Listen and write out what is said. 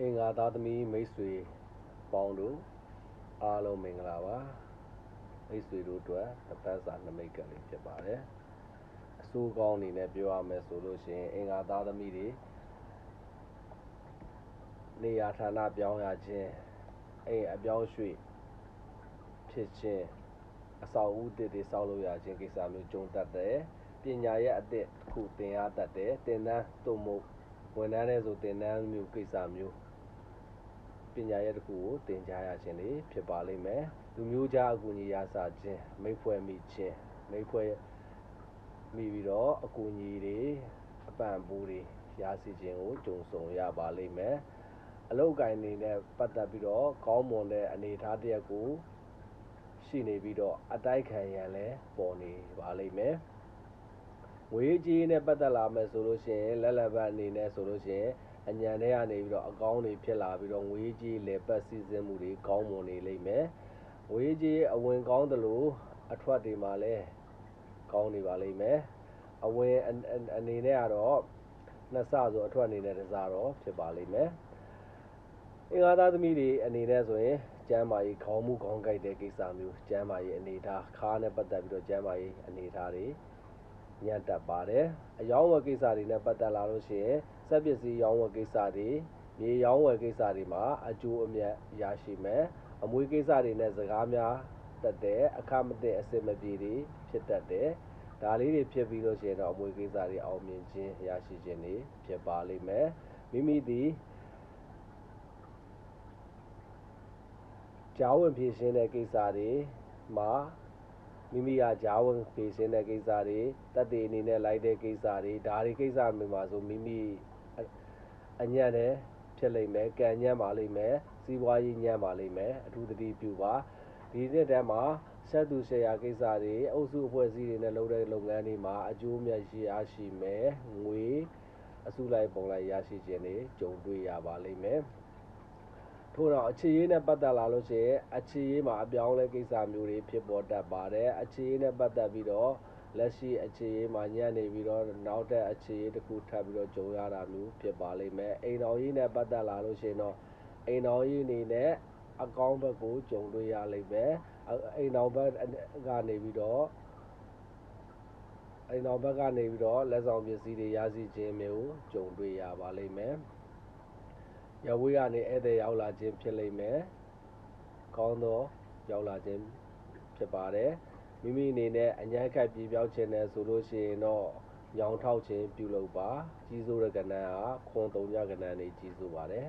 အင်္ဂါသားသမီးမိတ်ဆွေပေါင်းတို့အားလုံးမင်္ဂလာပါမိတ်ဆွေတို့အတွက်တပတ်စာနမိတ်ကလေးဖြစ်ပါတယ်အစိုးကောင်းအနေနဲ့ပြောရမယ်ဆိုလို့ရှိရင်အင်္ဂါသားသမီးတွေနေရာဌာနပြောင်းရခြင်းအပြောင်းရွှေ့ဖြစ်ခြင်းအဆောက်အဦတစ်တွေဆောက်လုပ်ရခြင်းကိစ္စမျိုးကြုံတတ်တယ်ပညာရဲ့အသစ်တစ်ခုသင်ရတတ်တယ်သင်တန်းသို့မဟုတ်ဝန်ထမ်းတဲ့ဆိုသင်တန်းမျိုးကိစ္စမျိုးပညာရဲ့တစ်ခုကိုသင်ကြားရခြင်းတွေဖြစ်ပါလိမ့်မယ်လူမျိုးခြားအကူအညီရစခြင်းမိတ်ဖွဲ့မိခြင်းမိတ်ဖွဲ့မိပြီးတော့အကူအညီတွေအပံ့ပိုးတွေရရှိခြင်းကိုကြုံဆုံရပါလိမ့်မယ်အလုပ်ကိုင်နေနဲ့ပတ်သက်ပြီးတော့ကောင်းမွန်တဲ့အနေအထားတစ်ရပ်ကိုရှိနေပြီးတော့အတိုက်ခံရန်လည်းပေါ်နေပါလိမ့်မယ်ငွေကြေးနဲ့ပတ်သက်လာမယ်ဆိုလို့ရှိရင်လက်လက်ပတ်အနေနဲ့ဆိုလို့ရှိရင်အညံထဲကနေပြီးတော့အကောင်းတွေဖြစ်လာပြီးတော့ငွေကြေးလေပတ်စီစဉ်မှုတွေကောင်းမွန်နေလိမ့်မယ်ငွေကြေးအဝင်ကောင်းသလိုအထွက်တွေမှာလည်းကောင်းနေပါလိမ့်မယ်အဝင်အနေနဲ့ကတော့နှစ်ဆဆိုအထွက်အနေနဲ့တစ်စားတော့ဖြစ်ပါလိမ့်မယ်အင်္ဂါသားသမီးတွေအနေနဲ့ဆိုရင်ကျမ်းမာရေးခေါင်းမူခေါင်းကိုက်တဲ့ကိစ္စမျိုးကျမ်းမာရေးအနေထားခါးနဲ့ပတ်သက်ပြီးတော့ကျမ်းမာရေးအနေထားတွေညံ့တက်ပါတယ်အယောင်းဝယ်ကိစ္စတွေနဲ့ပတ်သက်လာလို့ရှိရင်စက်ပစ္စည်းရောင်းဝယ်ကိစ္စတွေမြေရောင်းဝယ်ကိစ္စတွေမှာအကျိုးအမြတ်ရရှိမယ်အမွေကိစ္စတွေနဲ့စကားများတတ်တဲ့အခမသိအစစ်မပြေတွေဖြစ်တတ်တယ်ဒါလေးတွေဖြစ်ပြီးလို့ရှိရင်တော့အမွေကိစ္စတွေအောင်မြင်ခြင်းရရှိခြင်းတွေဖြစ်ပါလိမ့်မယ်မိမိသည်ဂျာဝင်ဖြည့်ရှင်းတဲ့ကိစ္စတွေမှာမိမိကဂျာဝင်ဖြည့်ရှင်းတဲ့ကိစ္စတွေတက်တည်အနေနဲ့လိုက်တဲ့ကိစ္စတွေဒါတွေကိစ္စမျိုးမှာဆိုမိမိအညံ့နဲ့ဖြစ်လိမ့်မယ်ကံညံ့ပါလိမ့်မယ်စီးပွားရေးညံ့ပါလိမ့်မယ်အထူးသတိပြုပါဒီနှစ်တည်းမှာဆက်သူရှယ်ယာကိစ္စတွေအုပ်စုအဖွဲ့အစည်းတွေနဲ့လုပ်တဲ့လုပ်ငန်းတွေမှာအကျိုးမြတ်ရရှိမယ်ငွေအစုလိုက်ပုံလိုက်ရရှိခြင်းတွေကြုံတွေ့ရပါလိမ့်မယ်ထို့တော့အခြေရေးနဲ့ပတ်သက်လာလို့ရှိရင်အခြေရေးမှာအပြောင်းလဲကိစ္စမျိုးတွေဖြစ်ပေါ်တတ်ပါတယ်အခြေရေးနဲ့ပတ်သက်ပြီးတော့လက်ရှိအခြေရေးမှာညံ့နေပြီးတော့နောက်တဲ့အခြေရေးတစ်ခုထပ်ပြီးတော့ကြုံရတာမျိုးဖြစ်ပါလိမ့်မယ်အိမ်တော်ရေးနဲ့ပတ်သက်လာလို့ရှိရင်တော့အိမ်တော်ရေးအနေနဲ့အကောင်းဘက်ကိုကြုံတွေ့ရလိမ့်မယ်အိမ်တော်ဘက်ကနေပြီးတော့လက်ဆောင်ပစ္စည်းတွေရရှိခြင်းမျိုးကြုံတွေ့ရပါလိမ့်မယ်ရဝေးကနေဧည့်သည်ရောက်လာခြင်းဖြစ်လိမ့်မယ်ကောင်းသောရောက်လာခြင်းဖြစ်ပါတယ်မိမိအနေနဲ့အញ្ញံခိုက်ပြေပြောင်းခြင်းနဲ့ဆိုလို့ရှိရင်တော့ညောင်ထောက်ခြင်းပြုလုပ်ပါကြီးစိုးတဲ့ကဏ္ဍဟာခွန်3ညကဏ္ဍနေကြီးစိုးပါတယ်